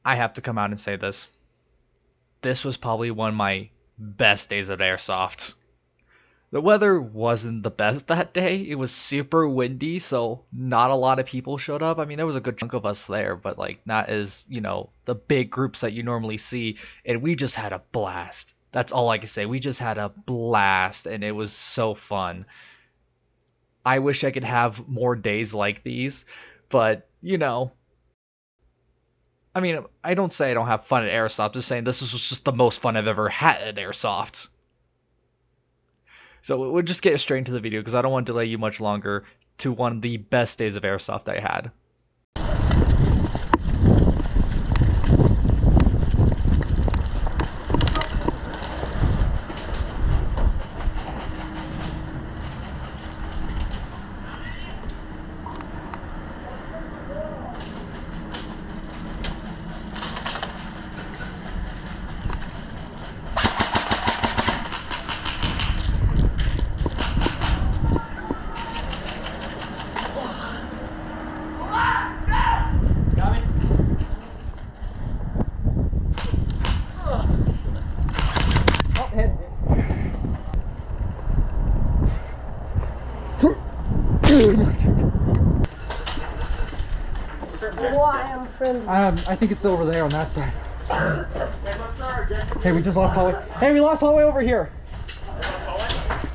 I have to come out and say this. This was probably one of my best days at Airsoft. The weather wasn't the best that day. It was super windy, so not a lot of people showed up. I mean, there was a good chunk of us there, but like not as, the big groups that you normally see. And we just had a blast. That's all I can say. We just had a blast, and it was so fun. I wish I could have more days like these, but I mean, I don't say I don't have fun at Airsoft. I'm just saying this is just the most fun I've ever had at Airsoft. So we'll just get straight into the video because I don't want to delay you much longer to one of the best days of Airsoft I had. I think it's over there on that side. Hey, we just lost hallway. Hey, we lost hallway over here. Lost hallway?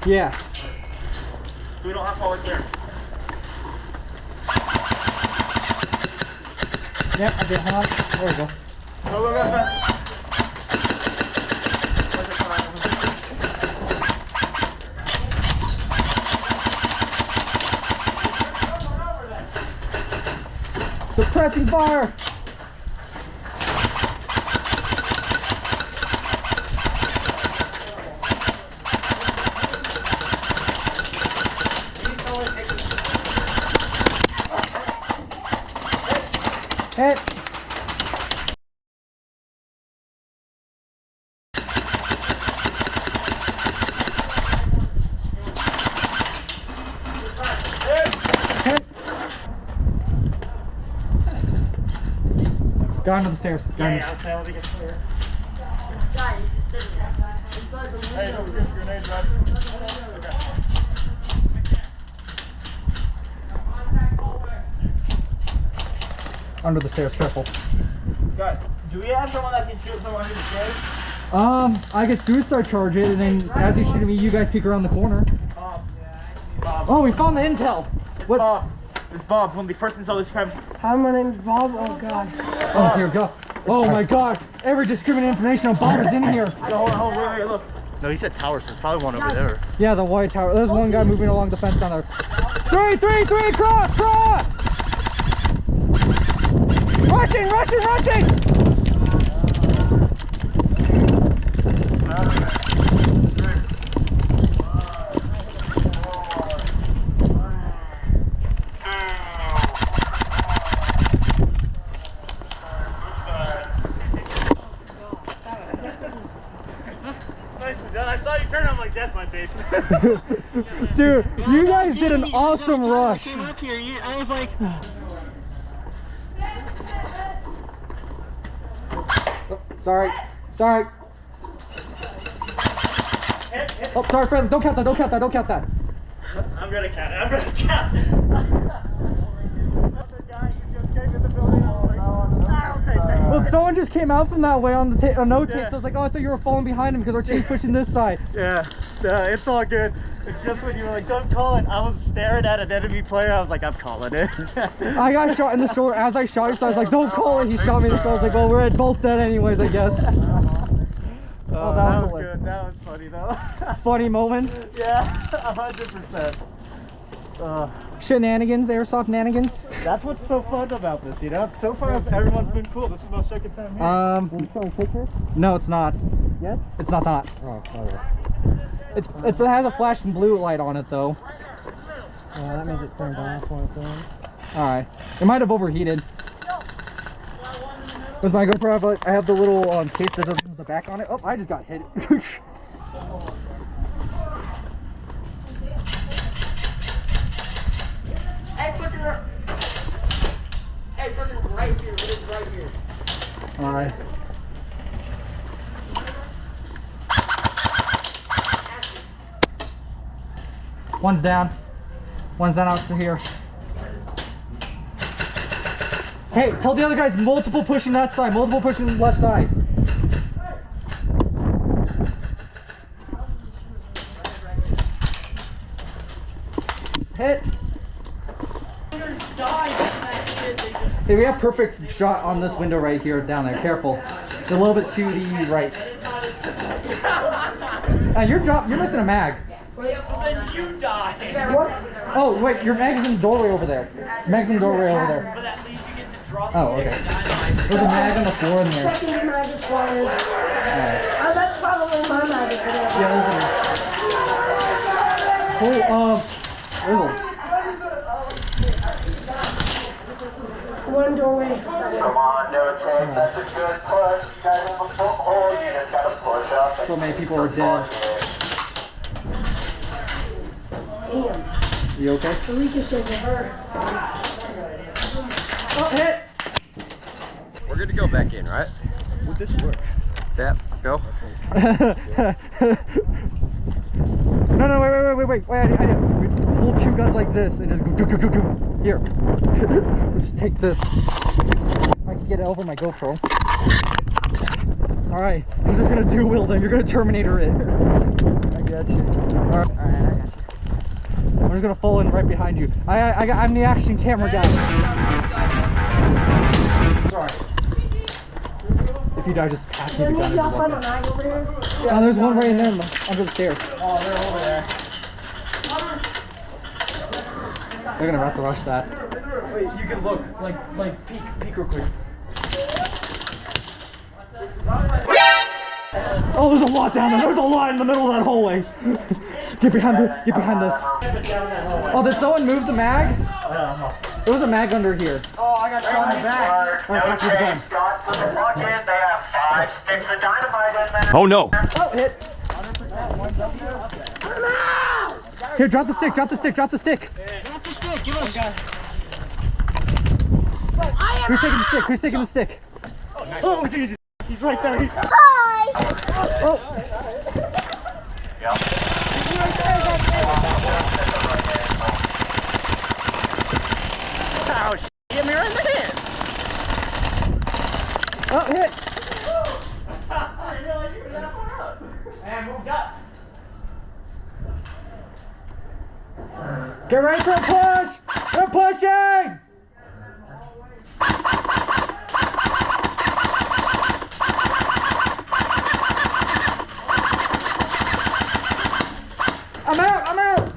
Yeah. So we don't have hallway there. Yep, okay, hold on. There we go. Go, go, go. Suppressing fire! Hit! Go under the stairs. Go under. I'll say, let me get clear. Guy, he's just sitting there. Inside the window. Hey, don't get grenades, Rob. Under the stairs, careful. Guys, do we have someone that can shoot from under the stairs? I could suicide charge it, and then as you shoot me, you guys peek around the corner. Bob. Oh, we found the intel! What? Bob. It's Bob. When the person saw this crime. Hi, my name's Bob. Oh, God. Oh, dear God. Oh, my gosh. Every discriminating information on Bob is in here. Hold on, wait, look. No, he said tower, so there's probably one over there. Yeah, the white tower. There's one guy moving along the fence down there. Three, cross! Rushing! I saw you turn, I'm like, that's my base. Dude, you guys did an awesome rush. I came up here, I was like... Oh, sorry. Oh, sorry, friend. Don't count that. I'm gonna count it. Well, someone just came out from that way on the no tape, so I was like, oh, I thought you were falling behind him because our team's pushing this side. Yeah, it's all good. It's just when you were like, don't call it, I was staring at an enemy player, I was like, I'm calling it. I got shot in the shoulder as I shot you, so I was like, don't call it. He shot me in the shoulder. I was like, well, we're both dead anyways, I guess. Oh, that was good. That was funny though. Funny moment. Yeah, 100%. Shenanigans, Airsoft nanigans. That's what's so fun about this, you know? So far, everyone's been cool. This is my second time here. Are you showing pictures? No, it's not. Yes? It's not. Oh, okay. It has a flashing blue light on it though. That means it turned off when it's on. Alright. It might have overheated. With my GoPro, I have the little case that doesn't have the back on it. Oh, I just got hit. Hey, person right here. It is right here. All right. One's down. One's down out through here. Hey, tell the other guys multiple pushing that side, multiple pushing the left side. Hit. Hey, we have perfect shot on this window right here down there. Careful. It's a little bit to the right. You're missing a mag. So then you die. What? Oh, wait, your mag's in the doorway over there. Mag's in the doorway over there. But at least you get to drop Oh, okay. There's a mag on the floor in there. Second mag required. Alright. Oh, that's probably my mag. Yeah, there's a... Oh, Rizzle. One doorway. Come on, no take. That's a good push. You guys have a foothold. You just gotta push up. So many people are dead. Damn. You okay? The ricochet to her. Oh, hit! We're good to go back in, right? Would this work? Tap, go. No, wait, I did. Hold two guns like this and just go. Here. Just take this. I can get it over my GoPro. Alright, I'm just gonna dual them. You're gonna Terminator it. I got you. Alright, I got you. I'm just gonna fall in right behind you. I'm the action camera guy. Sorry. If you die, just pass me the gun. Y'all find a mag over here? Oh, there's one right in there under the stairs. Oh, they're over there. They're gonna have to rush that. Wait, you can look. Like peek real quick. Oh, there's a lot down there. There's a lot in the middle of that hallway. Get behind this. Oh, did someone move the mag? There was a mag under here. Oh, I got shot in the back. No pass me the gun. take. Got to the bucket. They have 5 sticks of dynamite in there. Oh no! Oh, hit. Here, drop the stick. Drop the stick, give us. Who's taking the stick? Oh, Jesus. He's right there. Oh. Yep. Ow, hit me right in the head. Oh, hit. I didn't realize you were that far up. And moved up. Get ready for a push. We're pushing. I'm out.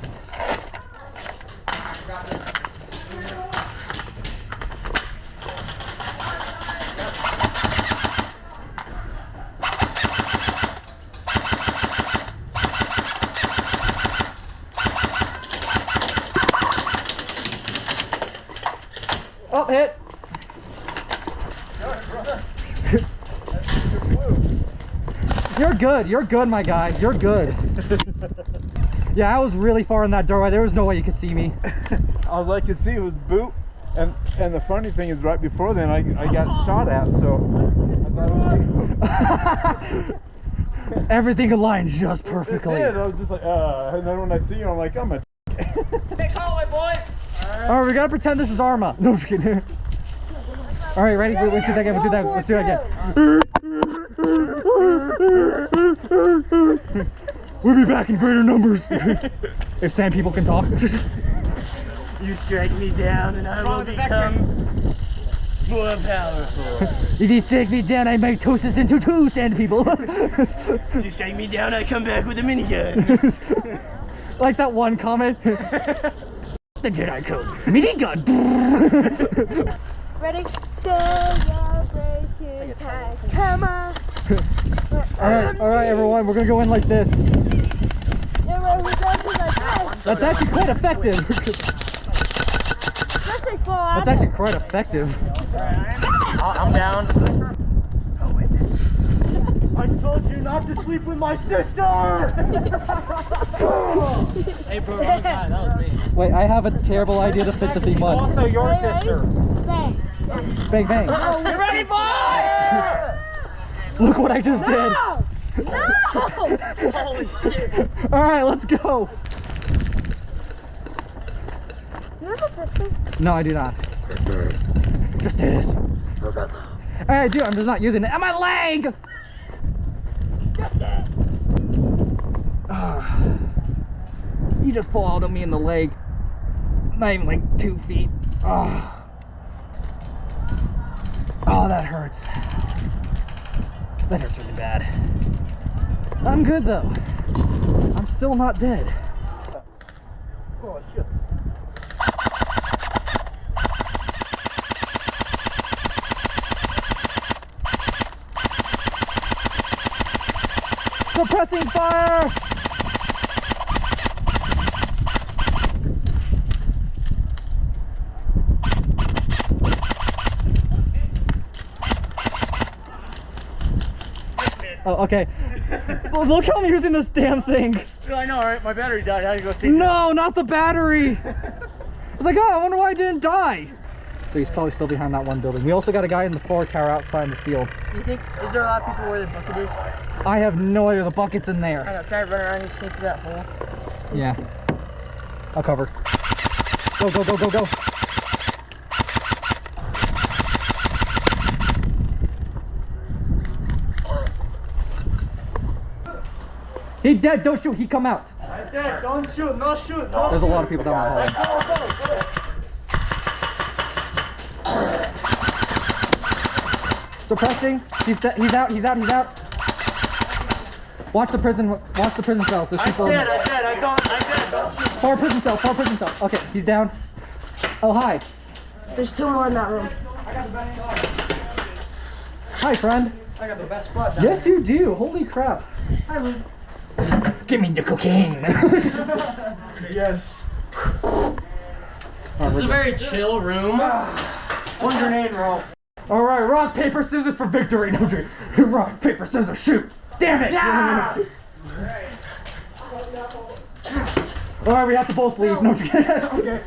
Oh, hit. You're good, my guy. You're good. Yeah, I was really far in that doorway. There was no way you could see me. All I could see was boot, and the funny thing is, right before then I got shot at, so I thought it was you. Everything aligned just perfectly. It did. I was just like, and then when I see you, I'm like, I'm a. Hey, call it, boys. All right, we gotta pretend this is Arma. No, I'm just kidding. All right, ready? Let's do that again. Let's do that again. We'll be back in greater numbers. If sand people can talk. You strike me down and I will become more powerful. If you take me down, I make toast into 2 sand people. You strike me down, I come back with a minigun. Like that one comment. The Jedi code. Minigun. Ready? Celebration time. Come on. All right, everyone. We're gonna go in like this. Yeah, well, we go to the That's actually quite effective. That's actually quite effective. I'm down. I told you not to sleep with my sister! Hey bro, that was me. Wait, I have a terrible idea to fit the theme once. Also your sister. Bang. Bang, bang. You ready, boys? Look what I just did. No! No! Holy shit. All right, let's go. Do you have a pistol? No, I do not. Just this. I do. I'm just not using it. And my leg. He just followed me in the leg. Not even like 2 feet. Oh, that hurts. That hurts really bad. I'm good though. I'm still not dead. Oh shit. Suppressing fire! Oh, okay. Look how I'm using this damn thing. I know, right? My battery died. I had to go see. No, not the battery. I was like, oh, I wonder why I didn't die. So he's probably still behind that one building. We also got a guy in the 4 tower outside in this field. You think, is there a lot of people where the bucket is? I have no idea. The bucket's in there. I know, can I run around and sneak through that hole? Yeah. I'll cover. Go, go, go, go, go. He dead. Don't shoot. He come out. I'm dead. Don't shoot. No shoot. No. There's a lot of people down the hallway. Suppressing. He's out. He's out. He's out. Watch the prison. Watch the prison cells. There's people. I'm dead. I'm dead. I'm dead. Don't shoot. 4 prison cells. 4 prison cells. Okay, he's down. Oh, hi. There's 2 more in that room. Hi, friend. I got the best spot. Yes, you do. Holy crap. Hi, Luke. Give me the cocaine. Yes. This is a very chill room. One grenade roll. All right, rock, paper, scissors for victory. No drink. Rock, paper, scissors, shoot. Damn it. Yeah. All right, we have to both leave. No drink. Okay.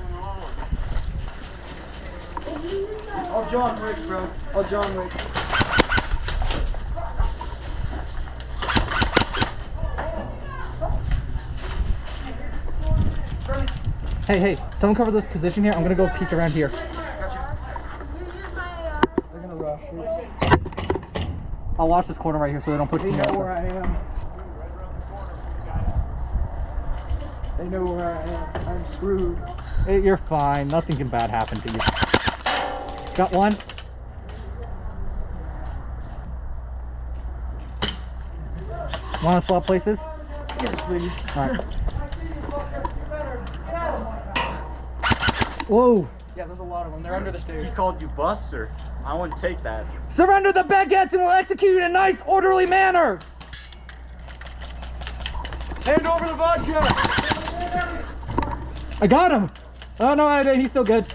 I'll John Wick, bro. I'll John Wick. Hey, hey, someone cover this position here. I'm gonna go peek around here. They're gonna rush you. I'll watch this corner right here so they don't push me They know out. where I am. They know where I am. I'm screwed. Hey, you're fine. Nothing can bad happen to you. Got one. Want to swap places? Yes, please. All right. Whoa. Yeah, there's a lot of them. They're under the stairs. He called you Buster. I wouldn't take that. Surrender the baguettes and we'll execute in a nice, orderly manner. Hand over the vodka. I got him. Oh no, he's still good.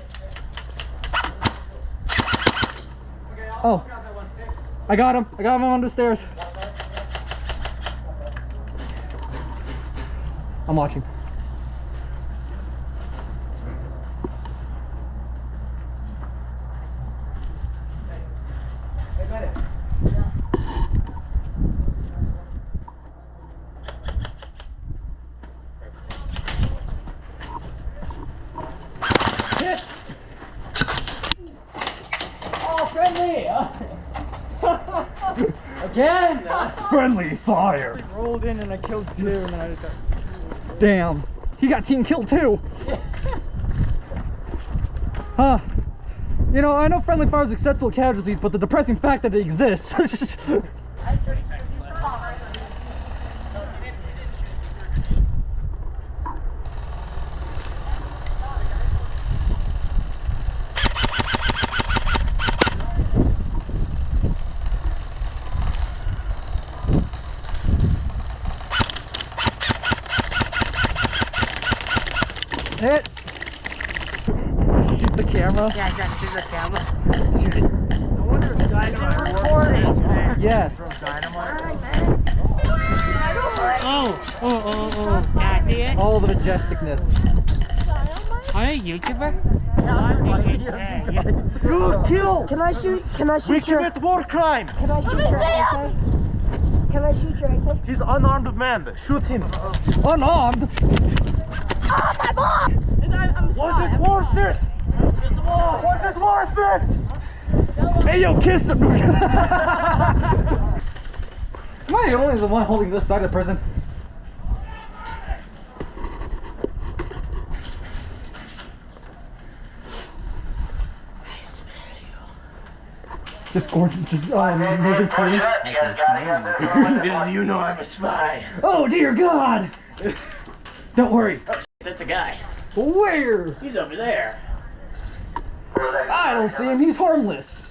Oh, I got him. I got him under the stairs. I'm watching. Again? Friendly fire. I rolled in and I killed 2 and then I just got... Damn. He got team killed too. Huh. You know, I know friendly fire is acceptable casualties, but the depressing fact that it exists. Hit. Just shoot the camera. Yeah, I got to the camera. Shoot it. I wonder if dynamite works. Yes. Yeah, see it? All the majesticness. Are you a YouTuber? Good kill! Can I shoot? Can I shoot? We commit war crime! Can I shoot your AK? Can I shoot your AK? He's unarmed man. Shoot him. Unarmed? Oh, my ball! Was it worth it? Was it worth it? Hey, yo, kiss him! Am I the only one holding this side of the prison? Just Gordon, just moving forward. You know I'm a spy. Oh dear God! Don't worry. That's a guy. Where? He's over there. I don't see him. He's harmless.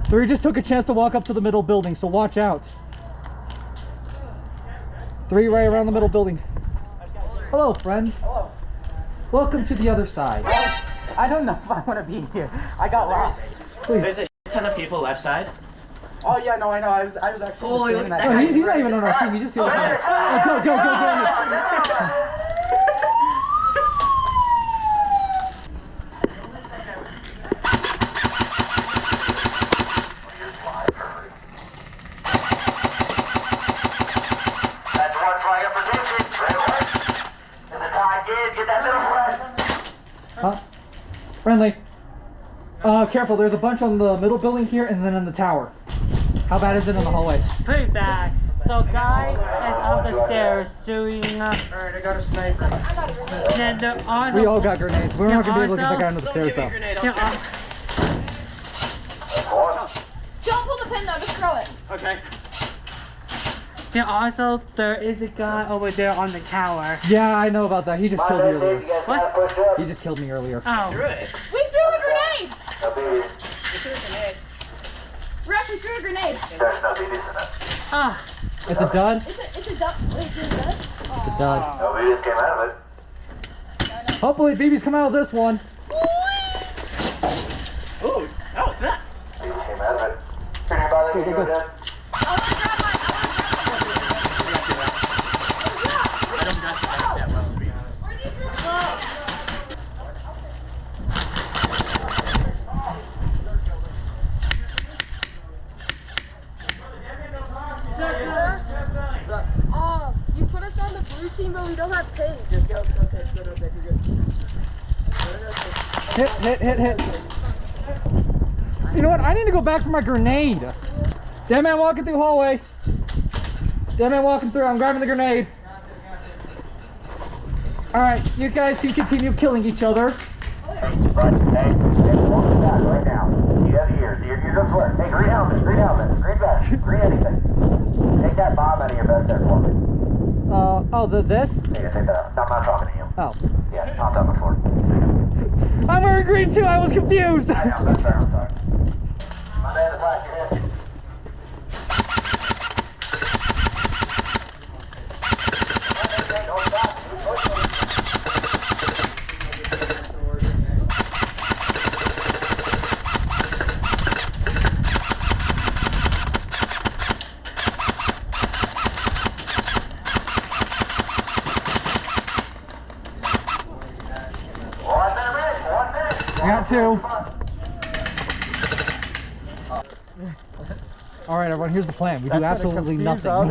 So he just took a chance to walk up to the middle building, so watch out. 3 right around the middle building. Hello, friend. Hello. Welcome to the other side. I don't know if I want to be here. I got lost. There's a ton of people left side. Oh yeah, no, I know. I was actually. Oh, look at that. No, he's not even on our team. He just heals us. Oh, go, go, go, go. That's one flag up for Dixie. Red one. Is the tie good? Get that middle flag. Huh? Friendly. Careful. There's a bunch on the middle building here and then in the tower. How bad is it in the hallway? Pretty bad. So guy is up the stairs doing Alright, I got a sniper. then they're also We all got grenades. We're not gonna be able to get that guy under the stairs though. Don't pull the pin though, just throw it. Okay. Then also there is a guy over there on the tower. Yeah, I know about that. He just killed me earlier. What? He just killed me earlier. Oh. We threw a grenade! Rex, we threw a grenade. There's no BBs in it. Ah. It's a dud? It's a duck. Wait, is it a duck? It's a dud. No BBs came out of it. Hopefully BB's come out of this one. Ooh, that was that. BBs came out of it. Can you buy that video again? I want to grab mine. I don't got that well, to be honest. Where do you throw you put us on the blue team, but we don't have tape. Just go, okay, you're good. Hit. You know what? I need to go back for my grenade. Dead man walking through hallway. Dead man walking through. I'm grabbing the grenade. Alright, you guys can continue killing each other. Hey, walk back right now. You have ears. Your eardrums work. Hey, green helmet, green vest, green anything. Take that bomb out of your vest there for me. This? Yeah, take that out. I'm not talking to you. Oh. Yeah, popped up before. I'm wearing green too. I was confused. I know, that's fair. I'm sorry. My man, the black, you're in. I got 2. Alright everyone, here's the plan. We do absolutely nothing.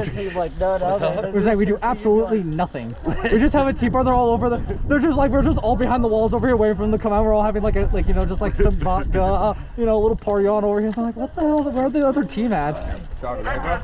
We do absolutely nothing. We just have a team where they're all over they're just like, we're just all behind the walls over here waiting for them to come out. We're all having just like some vodka, a little party on over here. So I'm like, what the hell, where are the other team at? Y'all ready?